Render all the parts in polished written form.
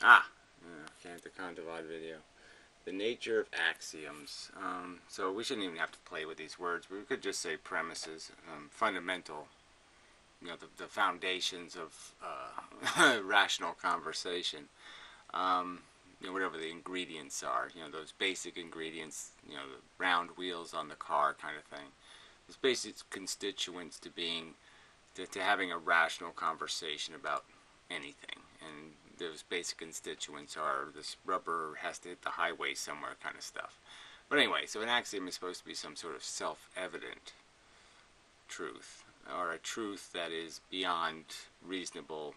Anekantavad video. The nature of axioms. So we shouldn't even have to play with these words. We could just say premises, fundamental, the foundations of rational conversation. Whatever the ingredients are, those basic ingredients, the round wheels on the car kind of thing. Those basic constituents to having a rational conversation about anything. And those basic constituents are this rubber has to hit the highway somewhere kind of stuff. But anyway, so an axiom is supposed to be some sort of self-evident truth, or a truth that is beyond reasonable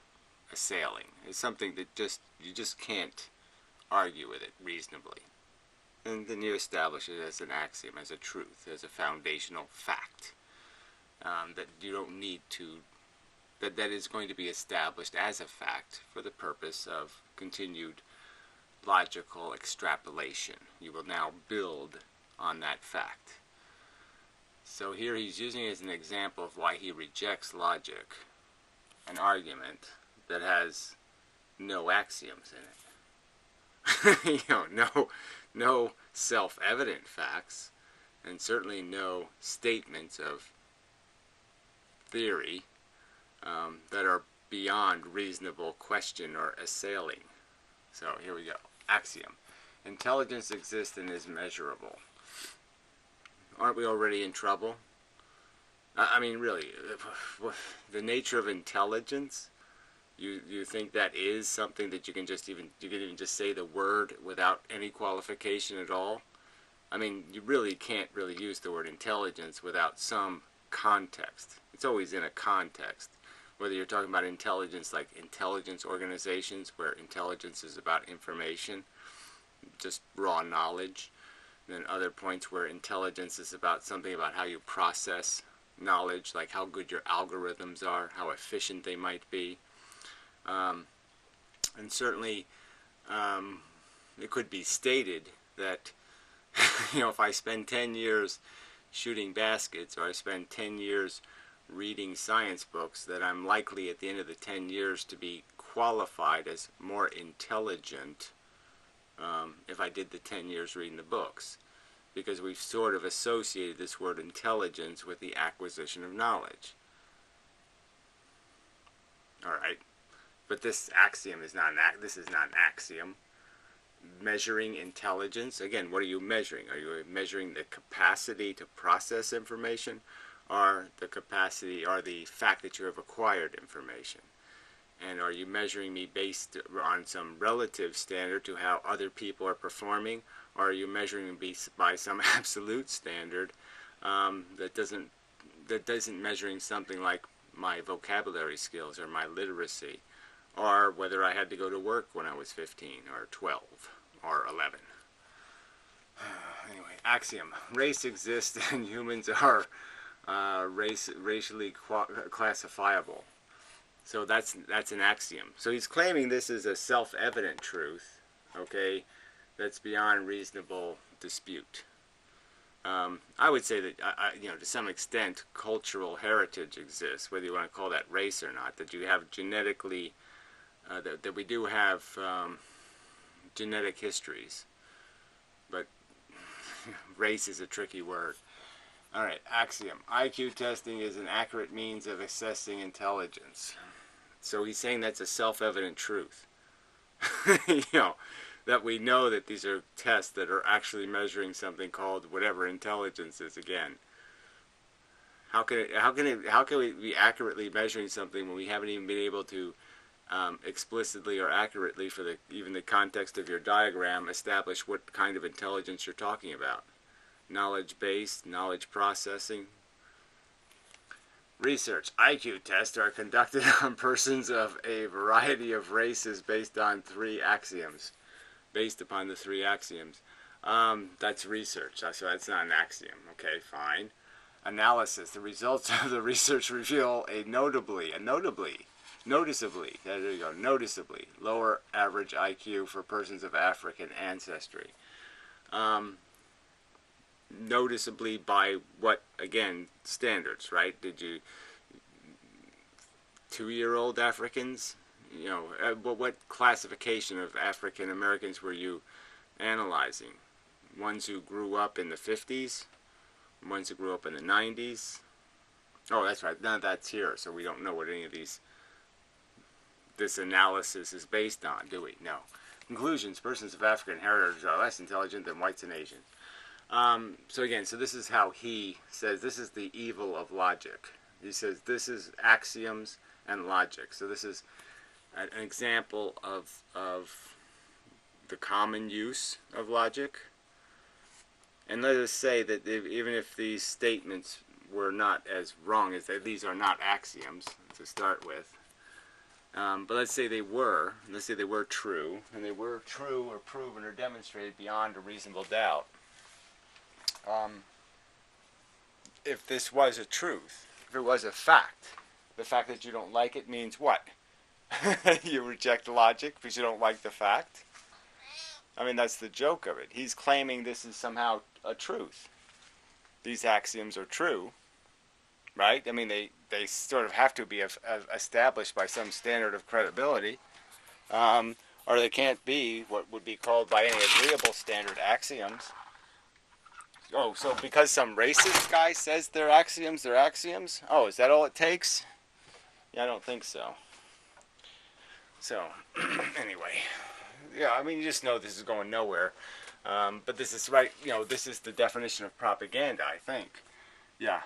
assailing. It's something that you just can't argue with it reasonably. And then you establish it as an axiom, as a truth, as a foundational fact that you don't need to, that is going to be established as a fact for the purpose of continued logical extrapolation. You will now build on that fact. So here he's using it as an example of why he rejects logic, an argument that has no axioms in it. No self-evident facts, and certainly no statements of theory that are beyond reasonable question or assailing. So here we go. Axiom. Intelligence exists and is measurable. Aren't we already in trouble? I mean, really, the nature of intelligence, you think that is something that you can even just say the word without any qualification at all? I mean, you really can't really use the word intelligence without some context. It's always in a context. Whether you're talking about intelligence like intelligence organizations, where intelligence is about information, just raw knowledge, and then other points where intelligence is about something about how you process knowledge, like how good your algorithms are, how efficient they might be. And certainly it could be stated that if I spend 10 years shooting baskets, or I spend 10 years reading science books, that I'm likely at the end of the 10 years to be qualified as more intelligent if I did the 10 years reading the books, because we've sort of associated this word intelligence with the acquisition of knowledge. Alright, but this axiom is not this is not an axiom. Measuring intelligence, again, what are you measuring? Are you measuring the capacity to process information, or the capacity, or the fact that you have acquired information? And are you measuring me based on some relative standard to how other people are performing, or are you measuring me by some absolute standard that doesn't measuring something like my vocabulary skills or my literacy, or whether I had to go to work when I was 15 or 12 or 11. Anyway, axiom. Race exists and humans are racially classifiable. So that's an axiom. So he's claiming this is a self-evident truth, okay, that's beyond reasonable dispute. I would say that, to some extent, cultural heritage exists, whether you want to call that race or not, that you have genetically, that we do have genetic histories. But race is a tricky word. Alright, axiom. IQ testing is an accurate means of assessing intelligence. So he's saying that's a self-evident truth. That we know that these are tests that are actually measuring something called whatever intelligence is again. How can we be accurately measuring something when we haven't even been able to explicitly or accurately, for even the context of your diagram, establish what kind of intelligence you're talking about? Knowledge-based, knowledge processing. Research. IQ tests are conducted on persons of a variety of races based on three axioms. Based upon the three axioms. That's research, so that's not an axiom. Okay, fine. Analysis. The results of the research reveal a noticeably, there you go, noticeably lower average IQ for persons of African ancestry. Noticeably by what, again, standards, right? Did you 2-year-old Africans, But what classification of African Americans were you analyzing? Ones who grew up in the 50s? Ones who grew up in the 90s? Oh, that's right. None of that's here, so we don't know what any of this analysis is based on, do we? No. Conclusions: persons of African heritage are less intelligent than whites and Asians. So this is how he says this is the evil of logic. He says this is axioms and logic. So this is an example of the common use of logic. And let us say that even if these statements were not as wrong as these are not axioms to start with, but let's say they were. Let's say they were true, and they were true or proven or demonstrated beyond a reasonable doubt. If this was a truth, if it was a fact, the fact that you don't like it means what? You reject logic because you don't like the fact? I mean, that's the joke of it. He's claiming this is somehow a truth. These axioms are true, right? I mean, they sort of have to be established by some standard of credibility, or they can't be what would be called by any agreeable standard axioms. Oh, so because some racist guy says they're axioms, they're axioms? Oh, is that all it takes? Yeah, I don't think so. So, anyway, yeah, I mean, you just know this is going nowhere. But this is right, this is the definition of propaganda, I think. Yeah.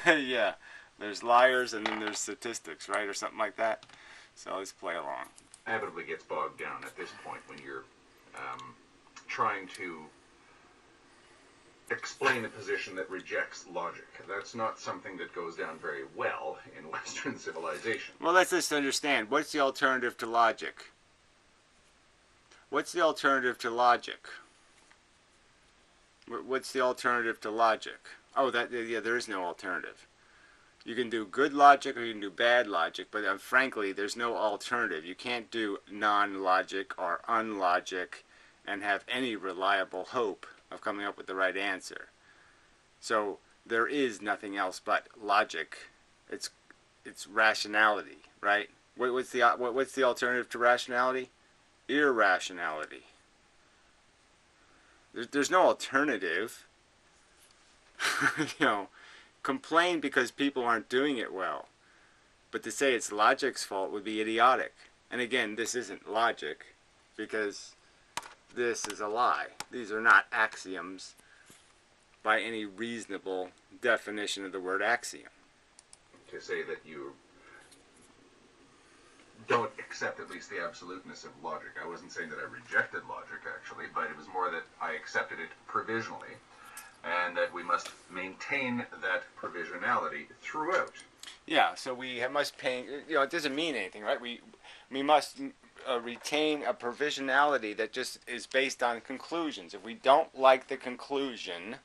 Yeah. There's liars and then there's statistics, right? Or something like that. So let's play along. Inevitably gets bogged down at this point when you're trying to explain a position that rejects logic. That's not something that goes down very well in Western civilization. Well, let's just understand. What's the alternative to logic? What's the alternative to logic? What's the alternative to logic? Oh, yeah, there is no alternative. You can do good logic or you can do bad logic, but frankly, there's no alternative. You can't do non-logic or unlogic and have any reliable hope of coming up with the right answer. So there is nothing else but logic. It's rationality, right? What's the alternative to rationality? Irrationality. There's no alternative. Complain because people aren't doing it well. But to say it's logic's fault would be idiotic. And again, this isn't logic because this is a lie. These are not axioms by any reasonable definition of the word axiom. To say that you don't accept at least the absoluteness of logic. I wasn't saying that I rejected logic, actually, but it was more that I accepted it provisionally, and that we must maintain that provisionality throughout. Yeah, so we must pay, it doesn't mean anything, right? We must retain a provisionality that just is based on conclusions. If we don't like the conclusion,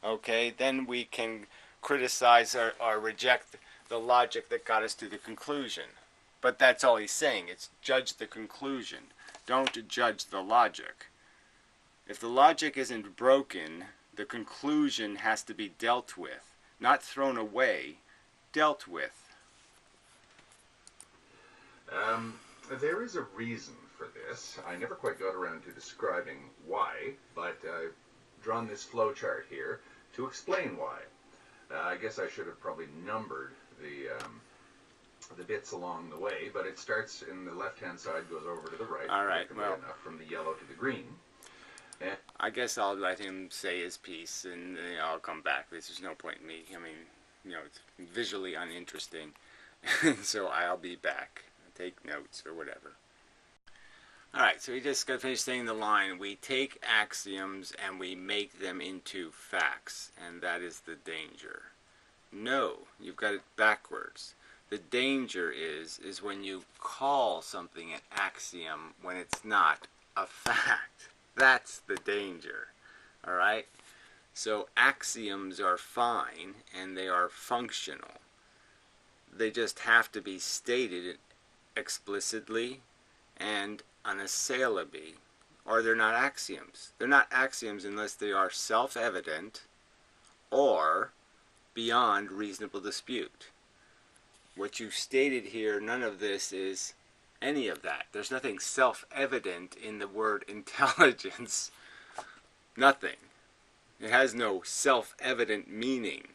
okay, then we can criticize or reject the logic that got us to the conclusion. But that's all he's saying. It's judge the conclusion. Don't judge the logic. If the logic isn't broken, the conclusion has to be dealt with. Not thrown away, dealt with. There is a reason for this. I never quite got around to describing why, but I've drawn this flowchart here to explain why. I guess I should have probably numbered the bits along the way, but it starts in the left-hand side, goes over to the right. All right, well, enough from the yellow to the green. And I guess I'll let him say his piece, and I'll come back. There's no point in me. I mean, it's visually uninteresting, so I'll be back. Take notes or whatever. All right, so we just got to finish saying the line. We take axioms and we make them into facts, and that is the danger. No, you've got it backwards. The danger is when you call something an axiom when it's not a fact. That's the danger. All right? So axioms are fine and they are functional. They just have to be stated explicitly and unassailably, or they're not axioms. They're not axioms unless they are self-evident or beyond reasonable dispute. What you stated here, none of this is any of that. There's nothing self-evident in the word intelligence. Nothing. It has no self-evident meaning.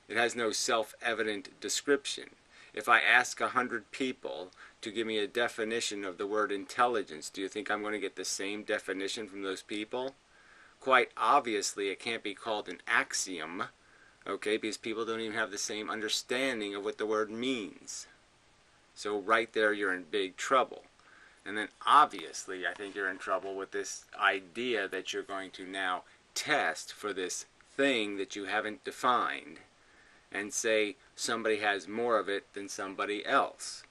It has no self-evident description. If I ask 100 people to give me a definition of the word intelligence, do you think I'm going to get the same definition from those people? Quite obviously, it can't be called an axiom, okay, because people don't even have the same understanding of what the word means. So right there, you're in big trouble. And then obviously, I think you're in trouble with this idea that you're going to now test for this thing that you haven't defined and say somebody has more of it than somebody else.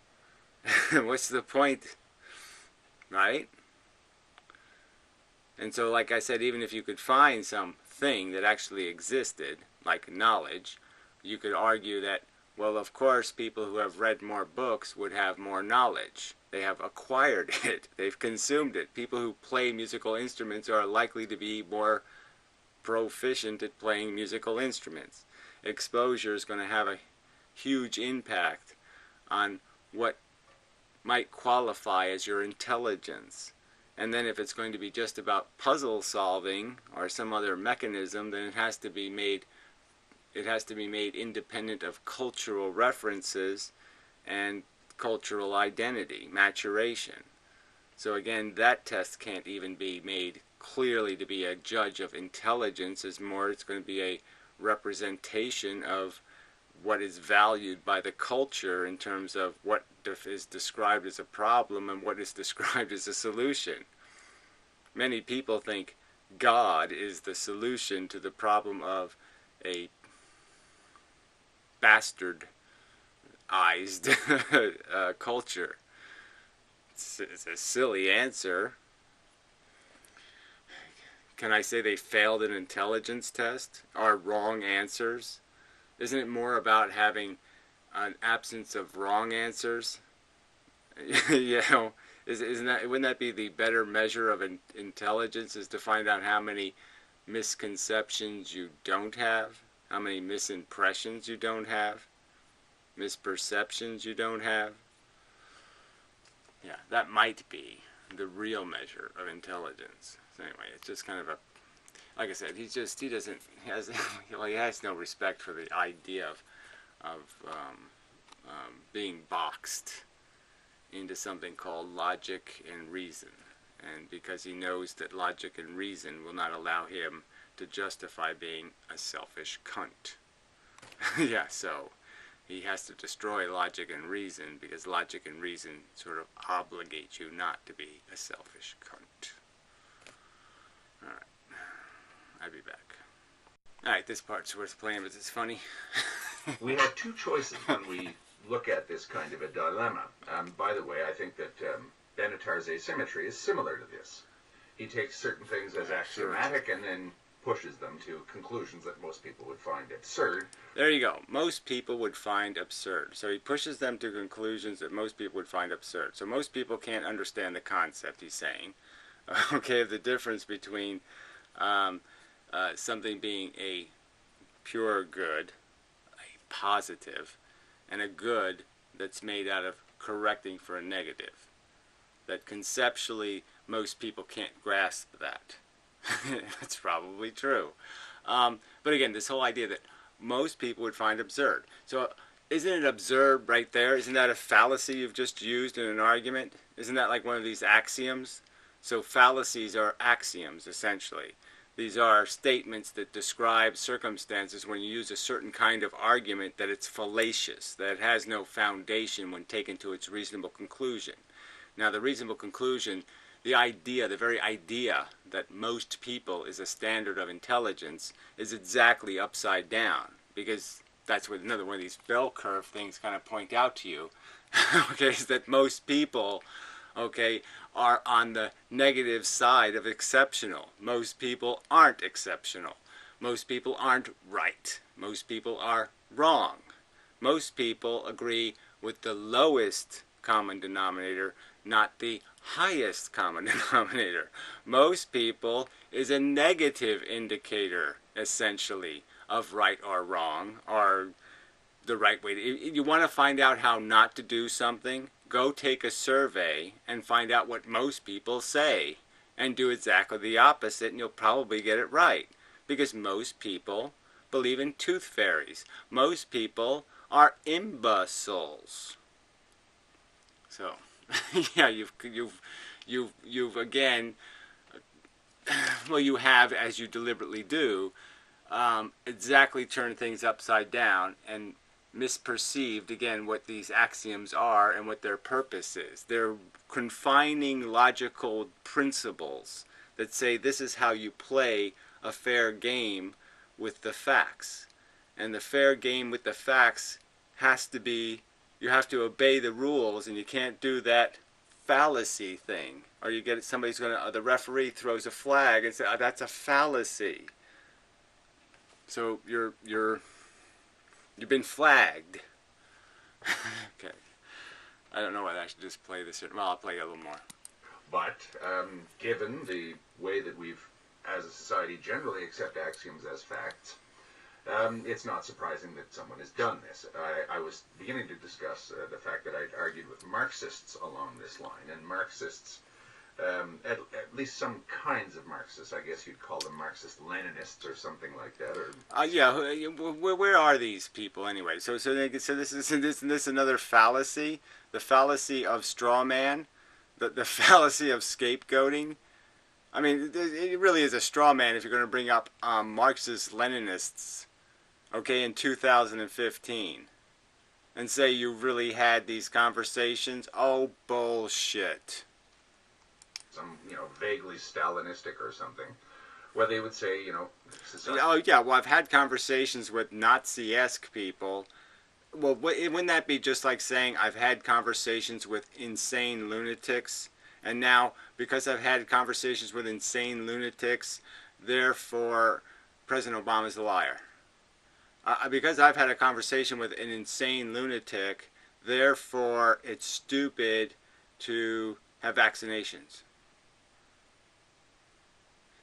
What's the point? Right? And so, like I said, even if you could find some thing that actually existed, like knowledge, you could argue that, well, of course, people who have read more books would have more knowledge. They have acquired it. They've consumed it. People who play musical instruments are likely to be more proficient at playing musical instruments. Exposure is going to have a huge impact on what might qualify as your intelligence. And then if it's going to be just about puzzle solving or some other mechanism, then it has to be made independent of cultural references and cultural identity, maturation. So again, that test can't even be made clearly to be a judge of intelligence. It's going to be a representation of what is valued by the culture in terms of what is described as a problem and what is described as a solution. Many people think God is the solution to the problem of a bastardized culture. It's a silly answer. Can I say they failed an intelligence test? Are wrong answers? Isn't it more about having an absence of wrong answers? You know, wouldn't that be the better measure of intelligence, is to find out how many misconceptions you don't have, how many misimpressions you don't have, misperceptions you don't have? Yeah, that might be the real measure of intelligence. So anyway, it's just kind of a, like I said, he has no respect for the idea of being boxed into something called logic and reason. And because he knows that logic and reason will not allow him to justify being a selfish cunt. Yeah, so he has to destroy logic and reason, because logic and reason sort of obligate you not to be a selfish cunt. Alright, I'll be back. Alright, this part's worth playing, but it's funny. We have two choices when we look at this kind of a dilemma. By the way, I think that Benatar's asymmetry is similar to this. He takes certain things as axiomatic and then pushes them to conclusions that most people would find absurd. There you go. Most people would find absurd. So he pushes them to conclusions that most people would find absurd. So most people can't understand the concept he's saying. Okay, the difference between something being a pure good, a positive, and a good that's made out of correcting for a negative. That conceptually most people can't grasp that. That's probably true. But again, this whole idea that most people would find absurd. So isn't it absurd right there? Isn't that a fallacy you've just used in an argument? Isn't that like one of these axioms? So fallacies are axioms, essentially. These are statements that describe circumstances when you use a certain kind of argument that it's fallacious, that it has no foundation when taken to its reasonable conclusion. Now, the reasonable conclusion, the idea, the very idea that most people is a standard of intelligence, is exactly upside down, because that's what another one of these bell curve things kind of point out to you. Okay, is that most people, okay, are on the negative side of exceptional. Most people aren't exceptional. Most people aren't right. Most people are wrong. Most people agree with the lowest common denominator, not the highest common denominator. Most people is a negative indicator, essentially, of right or wrong, or the right way to, you want to find out how not to do something, go take a survey and find out what most people say and do exactly the opposite, and you'll probably get it right. Because most people believe in tooth fairies. Most people are imbeciles. So, yeah, you've again, well, you have, as you deliberately do, exactly turned things upside down and misperceived, again, what these axioms are and what their purpose is. They're confining logical principles that say this is how you play a fair game with the facts. And the fair game with the facts has to be, you have to obey the rules, and you can't do that fallacy thing. Or you get somebody's going to, the referee throws a flag and says, oh, that's a fallacy. So you've been flagged. Okay. I don't know whether I should just play this. Well, I'll play a little more. But given the way that we've, as a society, generally accept axioms as facts, it's not surprising that someone has done this. I was beginning to discuss the fact that I'd argued with Marxists along this line, and Marxists, at least some kinds of Marxists, I guess you'd call them Marxist-Leninists or something like that. Or yeah, where are these people anyway? So this is another fallacy, the fallacy of straw man, the fallacy of scapegoating. I mean, it really is a straw man if you're going to bring up Marxist-Leninists, okay, in 2015, and say you really had these conversations. Oh, bullshit. Some, vaguely Stalinistic or something, where they would say, society. Oh, yeah, well, I've had conversations with Nazi-esque people. Well, wouldn't that be just like saying I've had conversations with insane lunatics, and now, because I've had conversations with insane lunatics, therefore, President Obama's a liar. Because I've had a conversation with an insane lunatic, therefore, it's stupid to have vaccinations.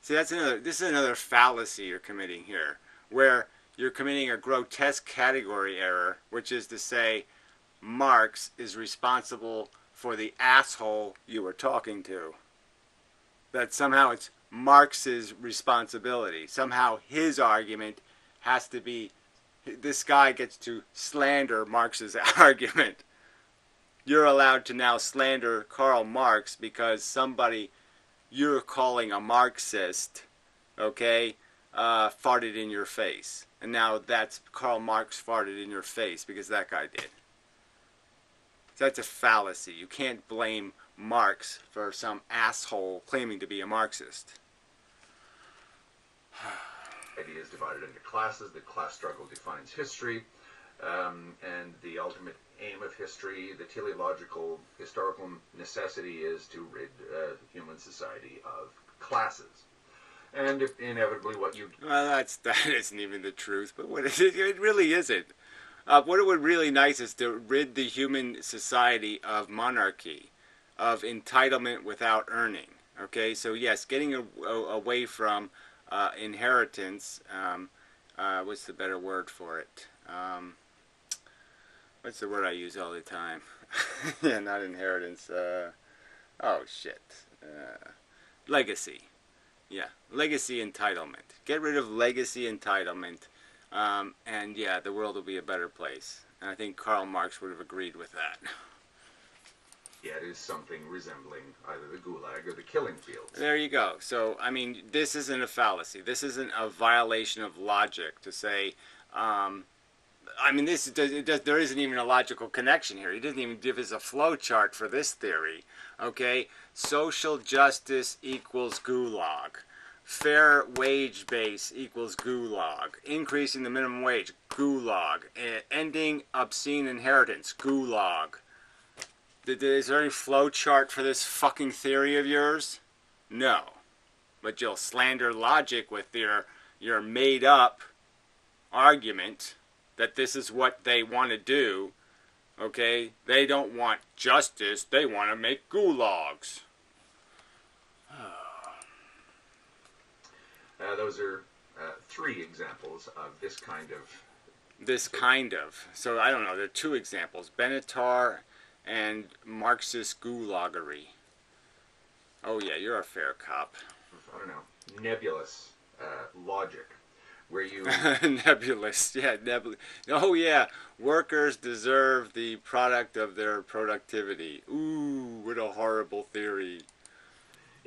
See, this is another fallacy you're committing here, where you're committing a grotesque category error, which is to say Marx is responsible for the asshole you were talking to. That somehow it's Marx's responsibility. Somehow his argument has to be, this guy gets to slander Marx's argument. You're allowed to now slander Karl Marx because somebody you're calling a Marxist, okay, farted in your face. And now that's Karl Marx farted in your face because that guy did. So that's a fallacy. You can't blame Marx for some asshole claiming to be a Marxist. Idea is divided into classes. The class struggle defines history, and the ultimate aim of history, the teleological historical necessity, is to rid human society of classes. And inevitably what you... Well, that isn't even the truth, but what is it? It really isn't. What it would really nice is to rid the human society of monarchy, of entitlement without earning. Okay, so yes, getting away from inheritance. What's the better word for it? What's the word I use all the time? Yeah, not inheritance. Oh, shit. Legacy. Yeah, legacy entitlement. Get rid of legacy entitlement, and yeah, the world will be a better place. And I think Karl Marx would have agreed with that. Yeah, it is something resembling either the Gulag or the killing fields. There you go. So, I mean, this isn't a fallacy. This isn't a violation of logic to say... I mean, there isn't even a logical connection here. He doesn't even give us a flow chart for this theory. Okay? Social justice equals gulag. Fair wage base equals gulag. Increasing the minimum wage, gulag. Ending obscene inheritance, gulag. Is there any flow chart for this fucking theory of yours? No. But you'll slander logic with your made-up argument that this is what they want to do, okay? They don't want justice, they want to make gulags. Those are three examples of this kind of... This kind of. So, I don't know, there are two examples. Benatar and Marxist gulagery. Oh yeah, you're a fair cop. I don't know, nebulous logic, where you Nebulous, yeah, nebulous. Oh yeah, workers deserve the product of their productivity. Ooh, what a horrible theory.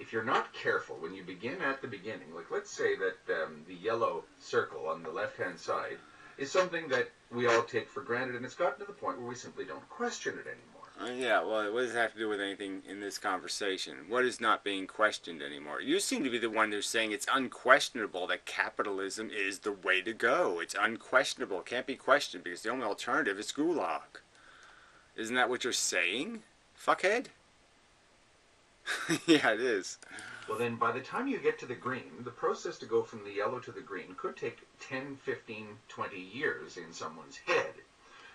if you're not careful when you begin at the beginning, like let's say that the yellow circle on the left-hand side is something that we all take for granted, and it's gotten to the point where we simply don't question it anymore. Yeah, well, what does that have to do with anything in this conversation? What is not being questioned anymore? You seem to be the one who's saying it's unquestionable that capitalism is the way to go. It's unquestionable. It can't be questioned because the only alternative is gulag. Isn't that what you're saying, fuckhead? Yeah, it is. Well, then by the time you get to the green, the process to go from the yellow to the green could take 10, 15, 20 years in someone's head.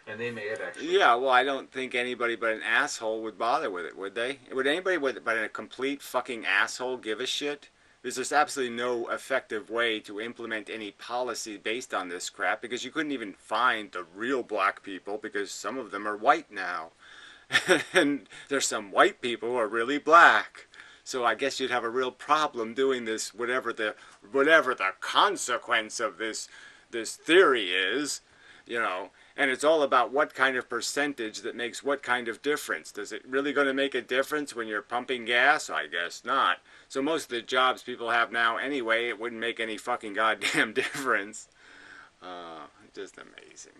And they may have actually... Yeah, well, I don't think anybody but an asshole would bother with it, would they? Would anybody but a complete fucking asshole give a shit? There's just absolutely no effective way to implement any policy based on this crap because you couldn't even find the real black people because some of them are white now. And there's some white people who are really black. So I guess you'd have a real problem doing this, whatever the consequence of this theory is, you know. And it's all about what kind of percentage that makes what kind of difference. Does it really going to make a difference when you're pumping gas? I guess not. So most of the jobs people have now anyway, it wouldn't make any fucking goddamn difference. Just amazing.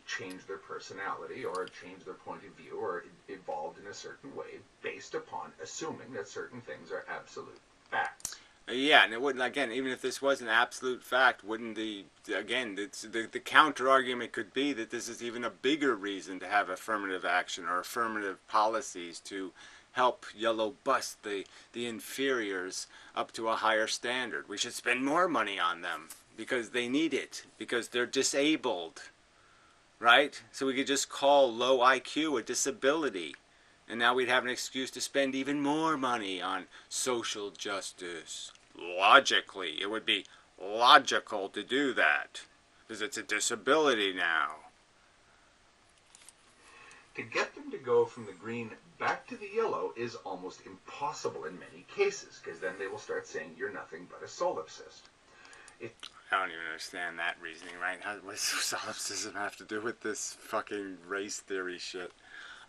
Change their personality or change their point of view or evolved in a certain way based upon assuming that certain things are absolute facts. Yeah, and it wouldn't, again, even if this was an absolute fact, wouldn't the counter argument could be that this is even a bigger reason to have affirmative action or affirmative policies to help yellow bust the inferiors up to a higher standard. We should spend more money on them because they need it, because they're disabled, right? So we could just call low IQ a disability. And now we'd have an excuse to spend even more money on social justice. Logically, it would be logical to do that. Because it's a disability now. To get them to go from the green back to the yellow is almost impossible in many cases, because then they will start saying you're nothing but a solipsist. I don't even understand that reasoning, right? What does solipsism have to do with this fucking race theory shit?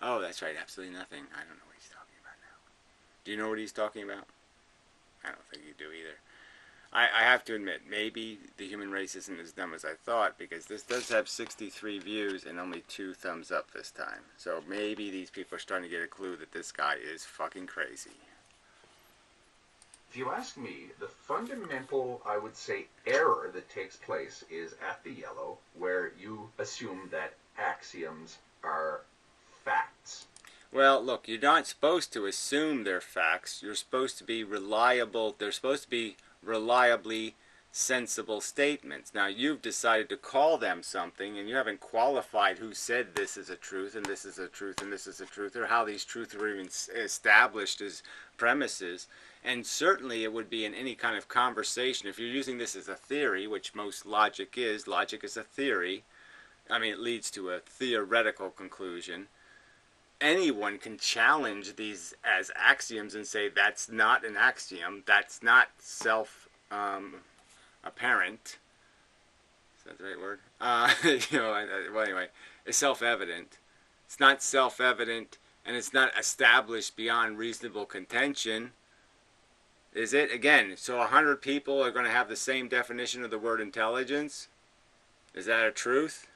Oh, that's right, absolutely nothing. I don't know what he's talking about now. Do you know what he's talking about? I don't think you do either. I have to admit, maybe the human race isn't as dumb as I thought, because this does have 63 views and only 2 thumbs up this time. So maybe these people are starting to get a clue that this guy is fucking crazy. If you ask me, the fundamental, I would say, error that takes place is at the yellow, where you assume that axioms are facts. Well, look, you're not supposed to assume they're facts. You're supposed to be reliable. They're supposed to be reliably sensible statements. Now, you've decided to call them something, and you haven't qualified who said this is a truth, and this is a truth, and this is a truth, or how these truths were even established as premises. And certainly it would be in any kind of conversation. If you're using this as a theory, which most logic is a theory. I mean, it leads to a theoretical conclusion. Anyone can challenge these as axioms and say that's not an axiom, that's not self-apparent. Is that the right word? Well, anyway, it's self-evident. It's not self-evident, and it's not established beyond reasonable contention. Is it? Again, so 100 people are going to have the same definition of the word intelligence? Is that a truth?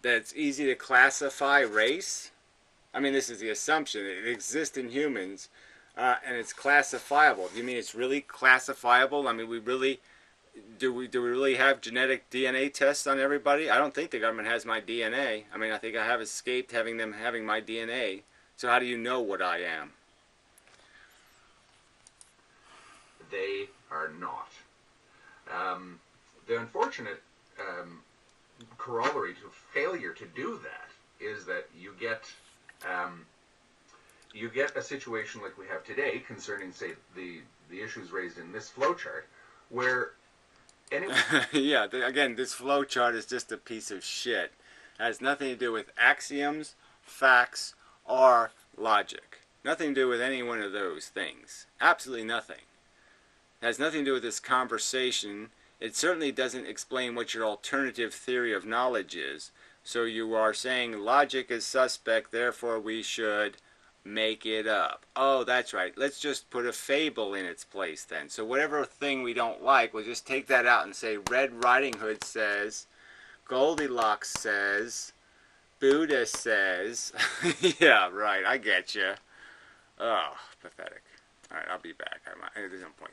That it's easy to classify race? I mean, this is the assumption. It exists in humans, and it's classifiable. Do you mean it's really classifiable? I mean, do we really have genetic DNA tests on everybody? I don't think the government has my DNA. I mean, I think I have escaped having them having my DNA. So how do you know what I am? They are not. The unfortunate corollary to failure to do that is that you get a situation like we have today concerning, say, the issues raised in this flowchart, where anyone... Yeah, again, this flowchart is just a piece of shit. Has nothing to do with axioms, facts, or logic. Nothing to do with any one of those things. Absolutely nothing. It has nothing to do with this conversation. It certainly doesn't explain what your alternative theory of knowledge is. So you are saying logic is suspect, therefore we should make it up. Oh, that's right. Let's just put a fable in its place then. So whatever thing we don't like, we'll just take that out and say Red Riding Hood says, Goldilocks says, Buddha says. Yeah, right. I get you. Oh, pathetic. All right, I'll be back. There's no point.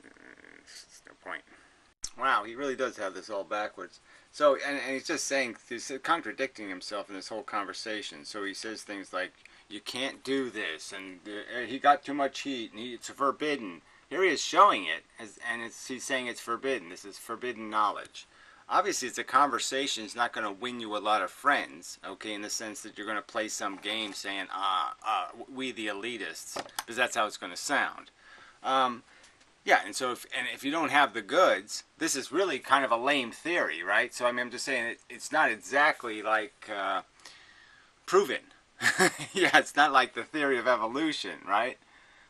There's no point. Wow, he really does have this all backwards. So, and he's just saying, he's contradicting himself in this whole conversation. So he says things like, you can't do this, and he got too much heat, and it's forbidden. Here he is showing it, and he's saying it's forbidden. This is forbidden knowledge. Obviously, it's a conversation. It's not going to win you a lot of friends, okay, in the sense that you're going to play some game saying, we the elitists, because that's how it's going to sound. Yeah, and so if you don't have the goods, this is really kind of a lame theory, right? So I mean, I'm just saying it's not exactly like proven. Yeah, it's not like the theory of evolution, right?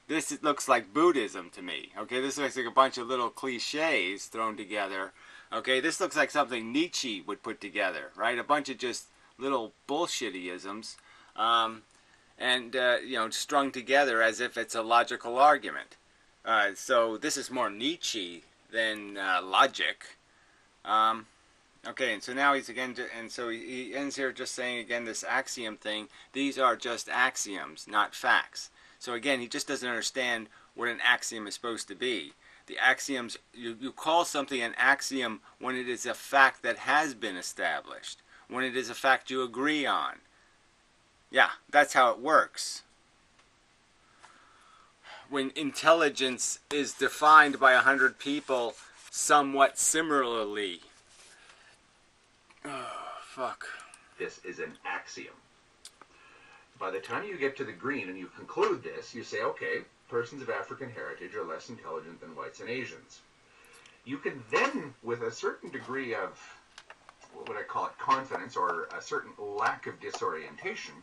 This looks like Buddhism to me. Okay, this looks like a bunch of little cliches thrown together. Okay, this looks like something Nietzsche would put together, right? A bunch of just little bullshittyisms, and strung together as if it's a logical argument. So this is more Nietzsche than logic. Okay, and so now he's again, and so he ends here just saying again this axiom thing. These are just axioms, not facts. So again, he just doesn't understand what an axiom is supposed to be. The axioms, you call something an axiom when it is a fact that has been established, when it is a fact you agree on. Yeah, that's how it works. When intelligence is defined by 100 people somewhat similarly. Oh, fuck. This is an axiom. By the time you get to the green and you conclude this, you say, okay, persons of African heritage are less intelligent than whites and Asians. You can then, with a certain degree of, what would I call it, confidence or a certain lack of disorientation,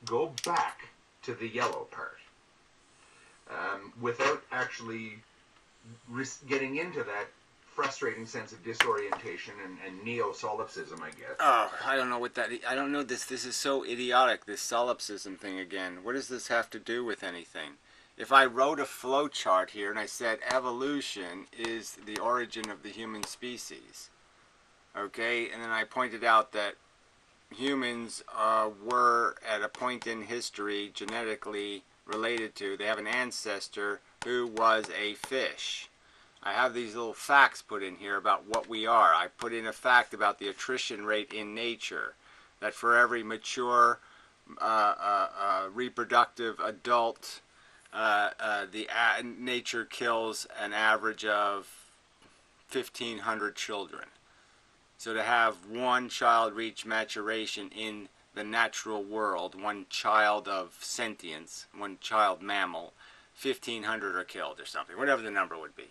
go back to the yellow part. Without actually getting into that frustrating sense of disorientation and neo-solipsism, I guess. Oh, I don't know what that is. I don't know this. This is so idiotic, this solipsism thing again. What does this have to do with anything? If I wrote a flow chart here and I said evolution is the origin of the human species, okay, and then I pointed out that humans were at a point in history genetically related to, they have an ancestor who was a fish. I have these little facts put in here about what we are. I put in a fact about the attrition rate in nature, that for every mature reproductive adult, nature kills an average of 1,500 children. So to have one child reach maturation in the natural world, one child of sentience, one child mammal, 1,500 are killed or something, whatever the number would be.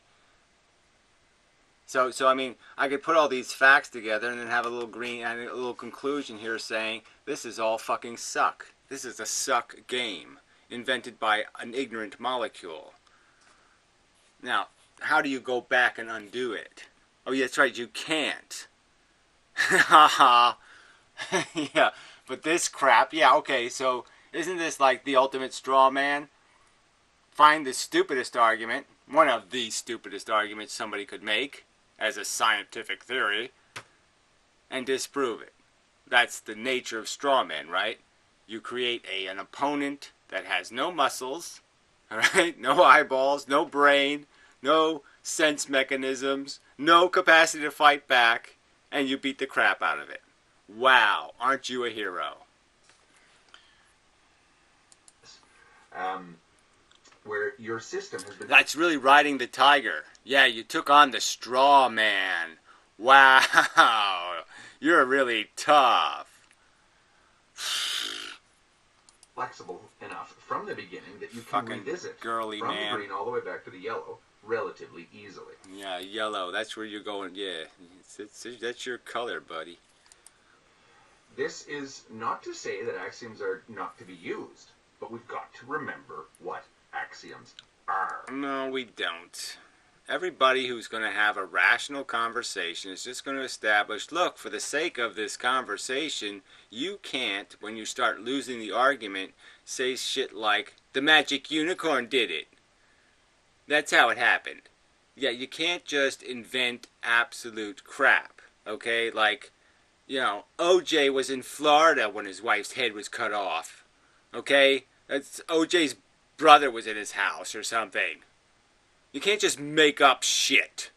So I mean, I could put all these facts together and then have a little green and a little conclusion here saying this is all fucking suck. This is a suck game invented by an ignorant molecule. Now, how do you go back and undo it? Oh, yeah, that's right, you can't. Haha. Yeah, but this crap, yeah, okay, so isn't this like the ultimate straw man? Find the stupidest argument, one of the stupidest arguments somebody could make as a scientific theory, and disprove it. That's the nature of straw men, right? You create an opponent that has no muscles, all right? No eyeballs, no brain, no sense mechanisms, no capacity to fight back, and you beat the crap out of it. Wow, aren't you a hero? Where your system has been... That's really riding the tiger. Yeah, you took on the straw man. Wow, you're really tough. Flexible enough from the beginning that you can revisit girly from man. the green all the way back to the yellow relatively easily. Yeah, yellow. That's where you're going. Yeah, that's your color, buddy. this is not to say that axioms are not to be used, but we've got to remember what axioms are. No, we don't. Everybody who's going to have a rational conversation is just going to establish, look, for the sake of this conversation, you can't, when you start losing the argument, say shit like, the magic unicorn did it. That's how it happened. Yeah, you can't just invent absolute crap, okay? Like, you know, OJ was in Florida when his wife's head was cut off, okay? That's OJ's brother was in his house or something. You can't just make up shit.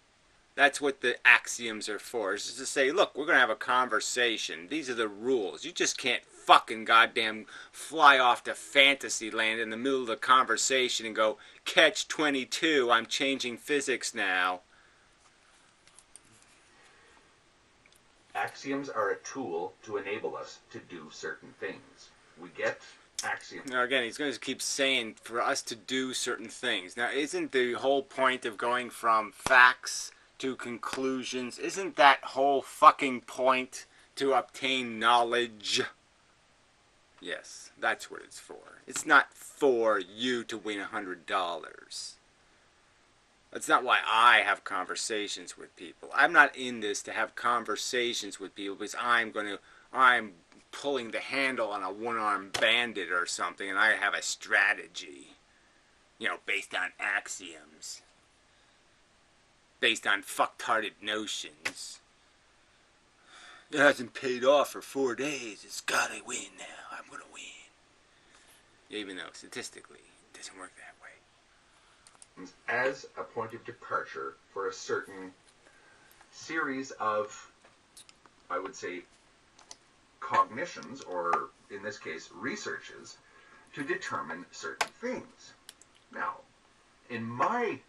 That's what the axioms are for. Is just to say, look, we're going to have a conversation. These are the rules. You just can't fucking goddamn fly off to fantasy land in the middle of the conversation and go, catch 22, I'm changing physics now. Axioms are a tool to enable us to do certain things. We get axioms. Now again, he's going to keep saying for us to do certain things. Now, isn't the whole point of going from facts to conclusions, isn't that whole fucking point to obtain knowledge? Yes, that's what it's for. It's not for you to win $100. That's not why I have conversations with people. I'm not in this to have conversations with people because I'm pulling the handle on a one-armed bandit or something and I have a strategy, you know, based on axioms, based on fucktarded notions. It hasn't paid off for 4 days. It's gotta win now. I'm gonna win. Even though statistically it doesn't work that way. As a point of departure for a certain series of, I would say, cognitions, or in this case, researches, to determine certain things. Now, in my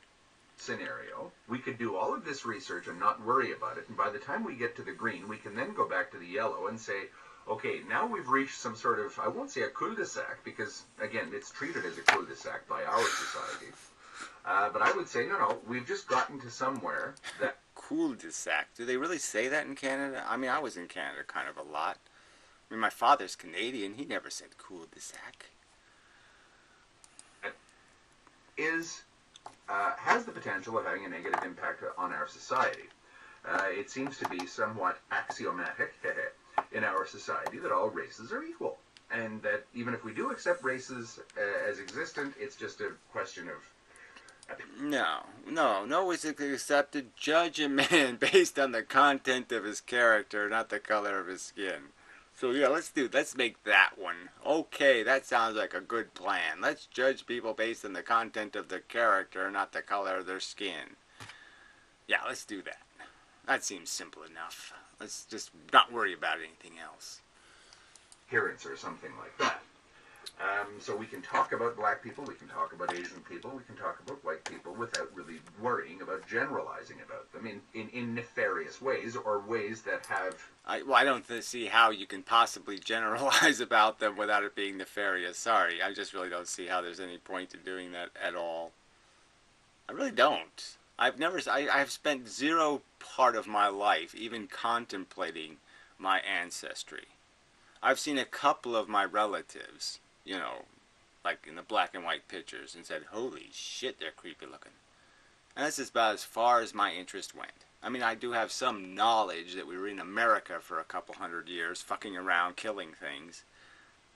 scenario, we could do all of this research and not worry about it, and by the time we get to the green, we can then go back to the yellow and say, okay, now we've reached some sort of, I won't say a cul-de-sac, because, again, it's treated as a cul-de-sac by our society. But I would say, no, we've just gotten to somewhere that... Cul-de-sac. Do they really say that in Canada? I mean, I was in Canada kind of a lot. I mean, my father's Canadian. He never said cul-de-sac. Has the potential of having a negative impact on our society. It seems to be somewhat axiomatic in our society that all races are equal. And that even if we do accept races as existent, it's just a question of... No, it's accepted. Judge a man based on the content of his character, not the color of his skin. So yeah, let's make that one. Okay, that sounds like a good plan. Let's judge people based on the content of their character, not the color of their skin. Yeah, let's do that. That seems simple enough. Let's just not worry about anything else. Appearance or something like that. So we can talk about black people, we can talk about Asian people, we can talk about white people without really worrying about generalizing about them in nefarious ways or ways that have... I don't see how you can possibly generalize about them without it being nefarious. Sorry, I just really don't see how there's any point to doing that at all. I really don't. I've spent zero part of my life even contemplating my ancestry. I've seen a couple of my relatives, you know, like in the black and white pictures, and said, holy shit, they're creepy looking. And that's just about as far as my interest went. I mean, I do have some knowledge that we were in America for a couple 100 years, fucking around, killing things.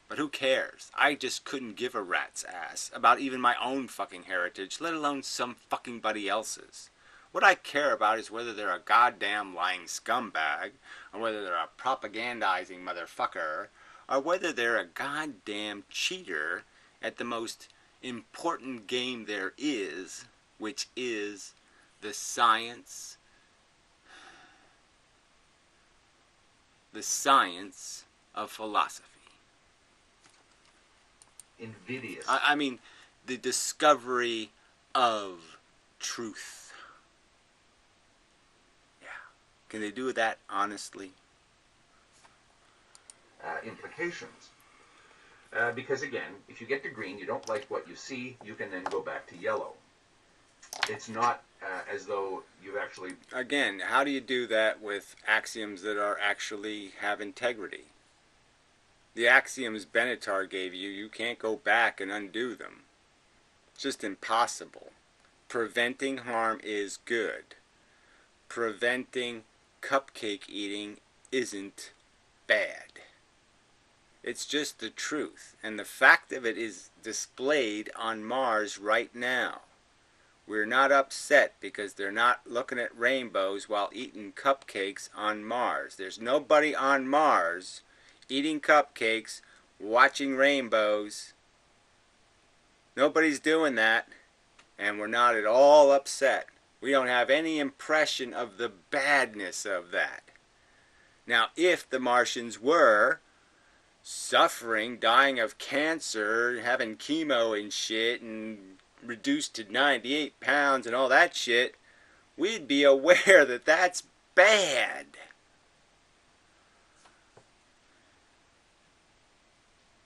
But who cares? I just couldn't give a rat's ass about even my own fucking heritage, let alone some fucking buddy else's. What I care about is whether they're a goddamn lying scumbag, or whether they're a propagandizing motherfucker, or whether they're a goddamn cheater at the most important game there is, which is the science of philosophy. Invidious. I mean, the discovery of truth. Yeah. Can they do that honestly? Implications. Because again, if you get to green, you don't like what you see, you can then go back to yellow. It's not as though you've actually... Again, how do you do that with axioms that actually have integrity? The axioms Benatar gave you, you can't go back and undo them. It's just impossible. Preventing harm is good. Preventing cupcake eating isn't bad. It's just the truth. And the fact of it is displayed on Mars right now. We're not upset because they're not looking at rainbows while eating cupcakes on Mars. There's nobody on Mars eating cupcakes, watching rainbows. Nobody's doing that, and we're not at all upset. We don't have any impression of the badness of that. Now, if the Martians were suffering, dying of cancer, having chemo and shit, and reduced to 98 pounds and all that shit, we'd be aware that that's bad.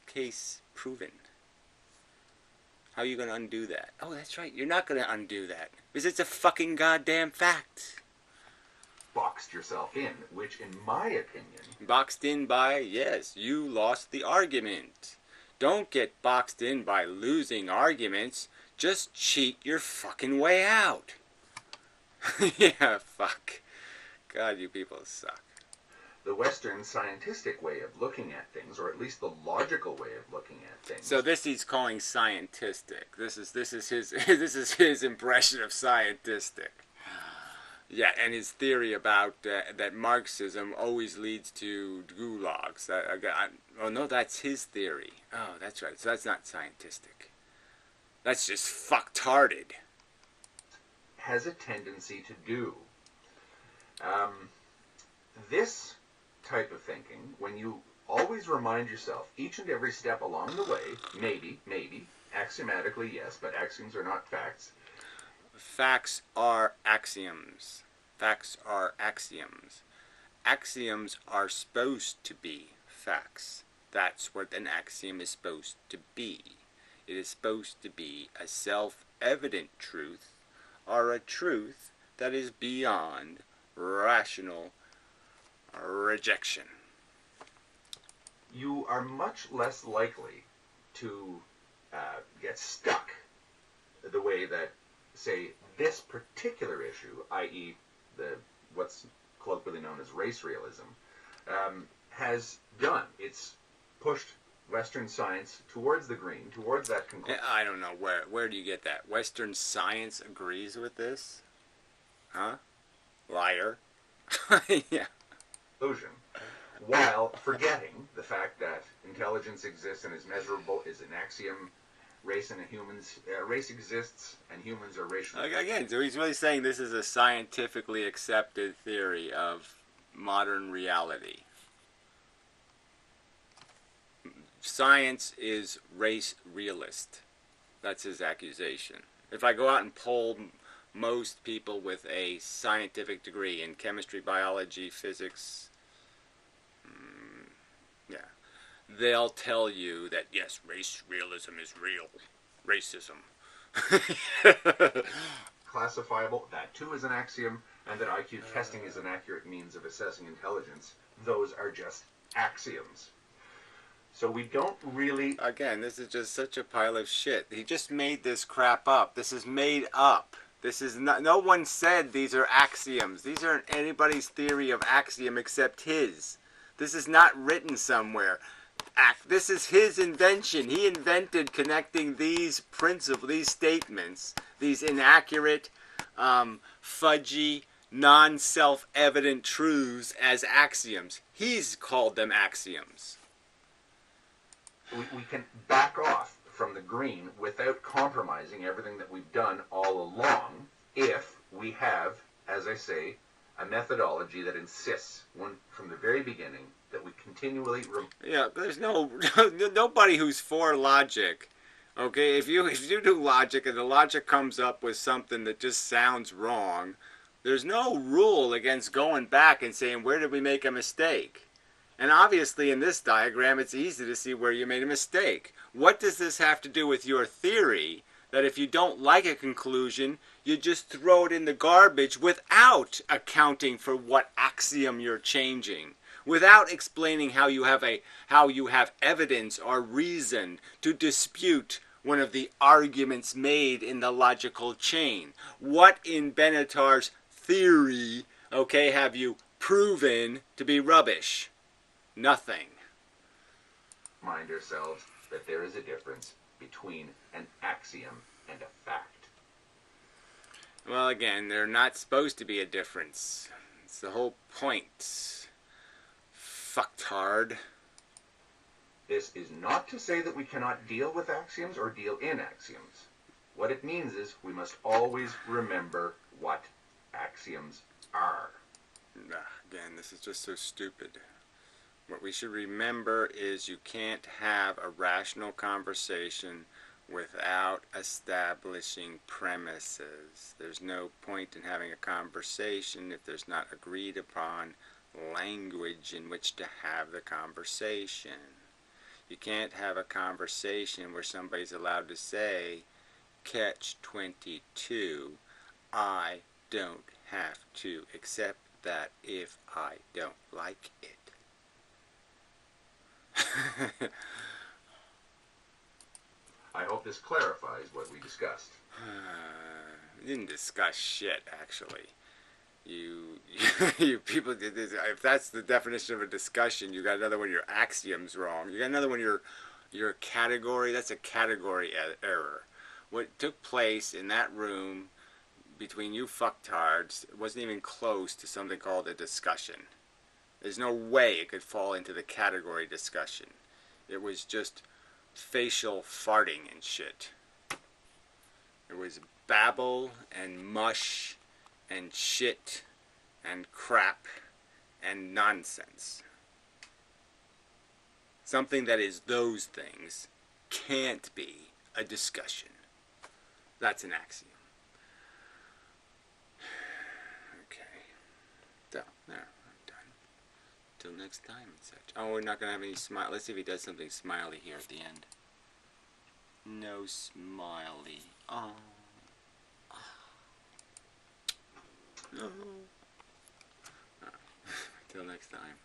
Case proven. How are you going to undo that? Oh, that's right. You're not going to undo that. Because it's a fucking goddamn fact. Boxed yourself in, which in my opinion... Boxed in by, yes, you lost the argument. Don't get boxed in by losing arguments. Just cheat your fucking way out. Yeah, fuck. God, you people suck. The Western scientific way of looking at things, or at least the logical way of looking at things. So this he's calling scientific. This is his this is his impression of scientific. Yeah, and his theory about that Marxism always leads to gulags. Oh no, that's his theory. Oh, that's right. So that's not scientific. That's just fucktarded. Has a tendency to do. This type of thinking, when you always remind yourself each and every step along the way, maybe, axiomatically yes, but axioms are not facts. Facts are axioms. Facts are axioms. Axioms are supposed to be facts. That's what an axiom is supposed to be. It is supposed to be a self-evident truth, or a truth that is beyond rational rejection. You are much less likely to get stuck the way that, say, this particular issue, i.e. what's colloquially known as race realism, has done. It's pushed Western science towards the green, towards that conclusion. I don't know, where do you get that? Western science agrees with this? Huh? Liar. Yeah. Conclusion, while forgetting the fact that intelligence exists and is measurable, is an axiom. Race exists and humans are racial. Again, so he's really saying this is a scientifically accepted theory of modern reality. Science is race realist. That's his accusation. If I go out and poll most people with a scientific degree in chemistry, biology, physics, they'll tell you that, yes, race realism is real. Racism. Classifiable, that too is an axiom, and that IQ testing is an accurate means of assessing intelligence. Those are just axioms. So we don't really... Again, this is just such a pile of shit. He just made this crap up. This is made up. This is not... No one said these are axioms. These aren't anybody's theory of axiom except his. This is not written somewhere. This is his invention. He invented connecting these principles, these statements, these inaccurate, fudgy, non-self-evident truths as axioms. He's called them axioms. We can back off from the green without compromising everything that we've done all along if we have, as I say, a methodology that insists from the very beginning that we continually... Yeah, there's nobody who's for logic. Okay, if you do logic and the logic comes up with something that just sounds wrong, there's no rule against going back and saying, where did we make a mistake? And obviously in this diagram, it's easy to see where you made a mistake. What does this have to do with your theory that if you don't like a conclusion, you just throw it in the garbage without accounting for what axiom you're changing, without explaining how you have evidence or reason to dispute one of the arguments made in the logical chain. What in Benatar's theory, okay, have you proven to be rubbish? Nothing. Remind ourselves that there is a difference between an axiom and a fact. Well, again, they're not supposed to be a difference. It's the whole point. Fucktard. This is not to say that we cannot deal with axioms or deal in axioms. What it means is we must always remember what axioms are. Again, this is just so stupid. What we should remember is you can't have a rational conversation without establishing premises. There's no point in having a conversation if there's not agreed upon language in which to have the conversation. You can't have a conversation where somebody's allowed to say, catch 22, I don't have to accept that if I don't like it. I hope this clarifies what we discussed. We didn't discuss shit, actually. You people did this. If that's the definition of a discussion, you got another one of your axioms wrong. You got another one of your category. That's a category error. What took place in that room between you fucktards wasn't even close to something called a discussion. There's no way it could fall into the category discussion. It was just facial farting and shit. It was babble and mush and shit and crap and nonsense. Something that is those things can't be a discussion. That's an axiom. Okay. So, there, I'm done. Till next time and such. Oh, we're not going to have any smile. Let's see if he does something smiley here at the end. No smiley. Oh. No. Till next time.